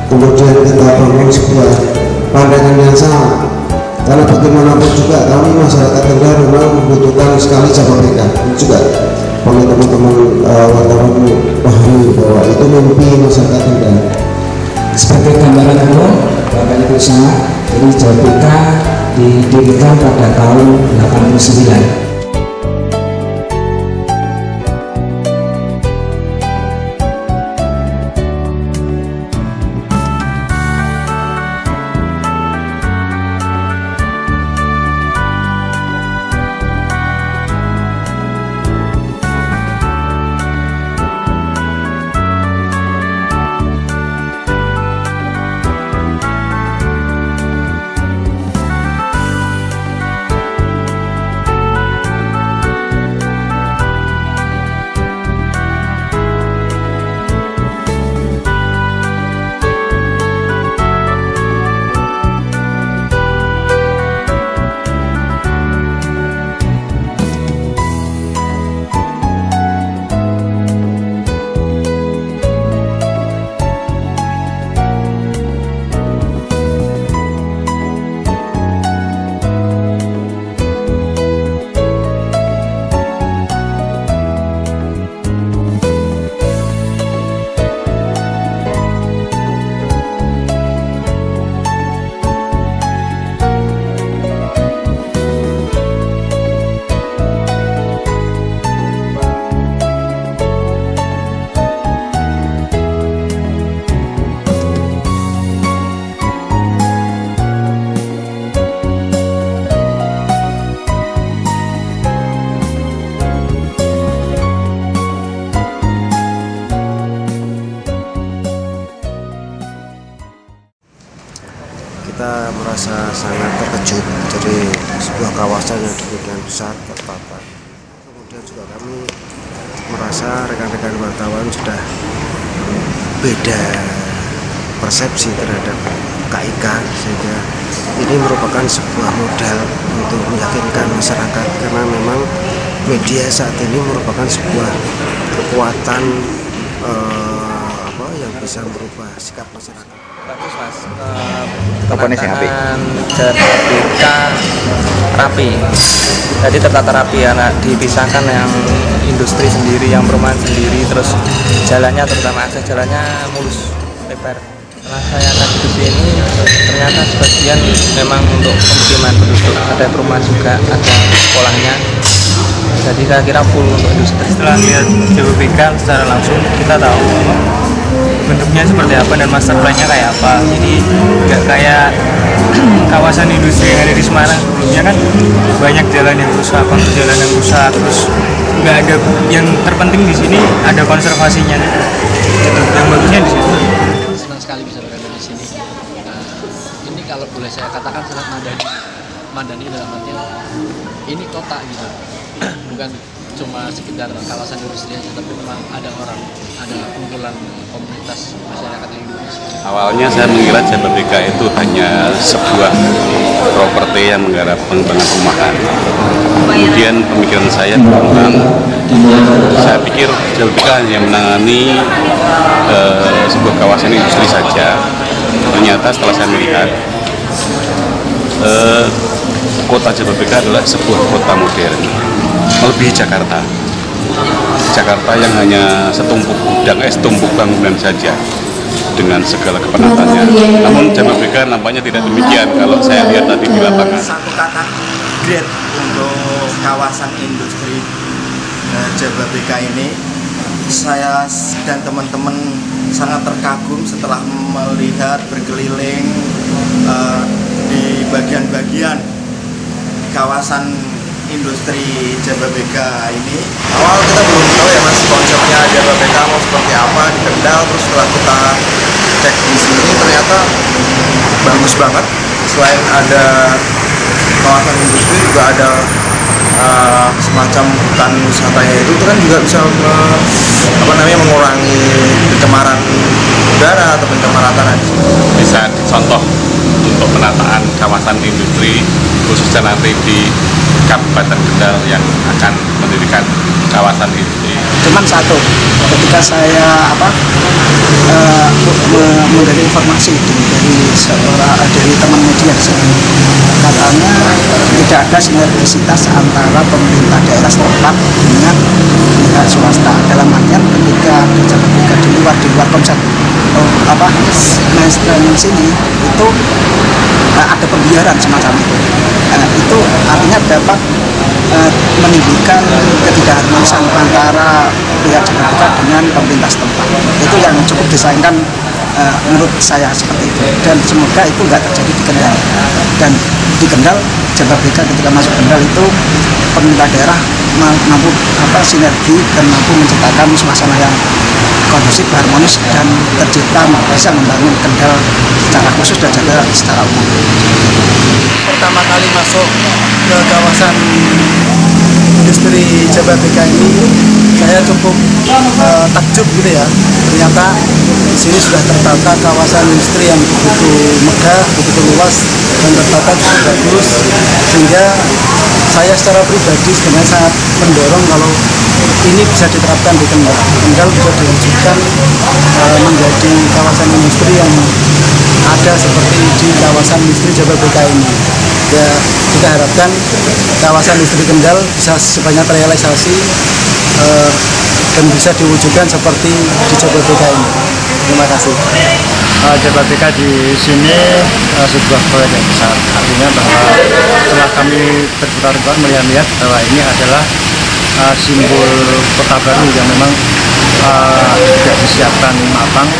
Kemudian kita bangun sebuah pandangan yang sama, karena bagaimanapun juga kami masyarakat Kendal memang membutuhkan sekali Jababeka. Juga oleh teman-teman wartawan pahami bahwa itu mimpi masyarakat Kendal. Sebagai gambaran umum, Bapak Ibu semua, ini Jababeka didirikan pada tahun 89. Kita merasa sangat terkejut dari sebuah kawasan yang demikian besar tertata. Kemudian juga kami merasa rekan-rekan wartawan sudah beda persepsi terhadap KIK, sehingga ini merupakan sebuah modal untuk meyakinkan masyarakat, karena memang media saat ini merupakan sebuah kekuatan yang bisa merubah sikap masyarakat. Bagus Mas, penataan Jababeka rapi, jadi tertata rapi, anak dipisahkan yang industri sendiri, yang perumahan sendiri, terus jalannya, terutama akses jalannya mulus, lebar. Setelah saya akan hidup di ini, ternyata sebagian memang untuk pemukiman penduduk, ada perumahan juga, ada sekolahnya, jadi saya kira full untuk industri. Setelah lihat Jababeka secara langsung, kita tahu bentuknya seperti apa dan master plan-nya kayak apa. Jadi nggak kayak kawasan industri yang ada di Semarang sebelumnya, kan banyak jalan yang rusak, kontur jalan yang rusak, terus nggak ada. Yang terpenting di sini ada konservasinya, yang bagusnya di situ. Senang sekali bisa berada di sini. Ini kalau boleh saya katakan sangat mandani dalam artian ini kota gitu, bukan cuma sekedar kawasan industri saja, tapi memang ada orang, ada kumpulan komunitas masyarakat Indonesia. Awalnya saya mengira Jababeka itu hanya sebuah properti yang menggarap pengembangan rumahan. Kemudian pemikiran saya berkembang. Saya pikir Jababeka hanya menangani sebuah kawasan industri saja. Ternyata setelah saya melihat kota Jababeka adalah sebuah kota modern, melebihi Jakarta. Jakarta yang hanya setumpuk bangunan saja dengan segala kepenatannya. Namun Jababeka nampaknya tidak demikian kalau saya lihat tadi di lapangan. Satu kata great untuk kawasan industri Jababeka ini. Saya dan teman-teman sangat terkagum setelah melihat berkeliling di bagian-bagian kawasan industri Jababeka ini. Awal kita belum tahu ya Mas, konsepnya Jababeka mau seperti apa di Kendal. Terus setelah kita cek di sini ternyata bagus banget. Selain ada kawasan industri juga ada semacam hutan wisatanya itu kan juga bisa mengurangi pencemaran udara atau pencemaran tanah. Bisa contoh untuk penataan kawasan industri khususnya nanti di Kabupaten Kendal yang akan mendirikan kawasan industri. Cuman satu, ketika saya mendengar informasi dari teman media, katanya tidak ada sinergisitas antara pemerintah daerah setempat dengan pihak swasta. Dalam artian ketika di luar konsep mainstream sini itu ada pembiaran semacam itu. Itu artinya dapat menimbulkan ketidakharmonisan antara pihak Jakarta dengan pemerintah setempat. Itu yang cukup disayangkan menurut saya seperti itu. Dan semoga itu nggak terjadi di Kendal. Dan di Kendal, Jababeka ketika masuk Kendal itu pemerintah daerah mampu sinergi dan mampu menciptakan suasana yang kondusif, harmonis, dan tercipta bisa membangun Kendal secara khusus dan juga secara umum. Pertama kali masuk ke kawasan industri Jababeka ini, saya cukup takjub gitu ya. Ternyata di sini sudah tertata kawasan industri yang begitu megah, begitu luas, dan tertata cukup bagus, sehingga saya secara pribadi sebenarnya sangat mendorong kalau ini bisa diterapkan di Kendal. Kendal bisa diwujudkan menjadi kawasan industri yang ada seperti di kawasan industri Jababeka ini. Ya, kita harapkan kawasan industri Kendal bisa sebanyak terrealisasi dan bisa diwujudkan seperti di Jababeka ini. Terima kasih. Jababeka di sini sebuah proyek yang besar. Artinya bahwa setelah kami berputar-putar melihat bahwa ini adalah simbol kota baru yang memang tidak disiapkan matang.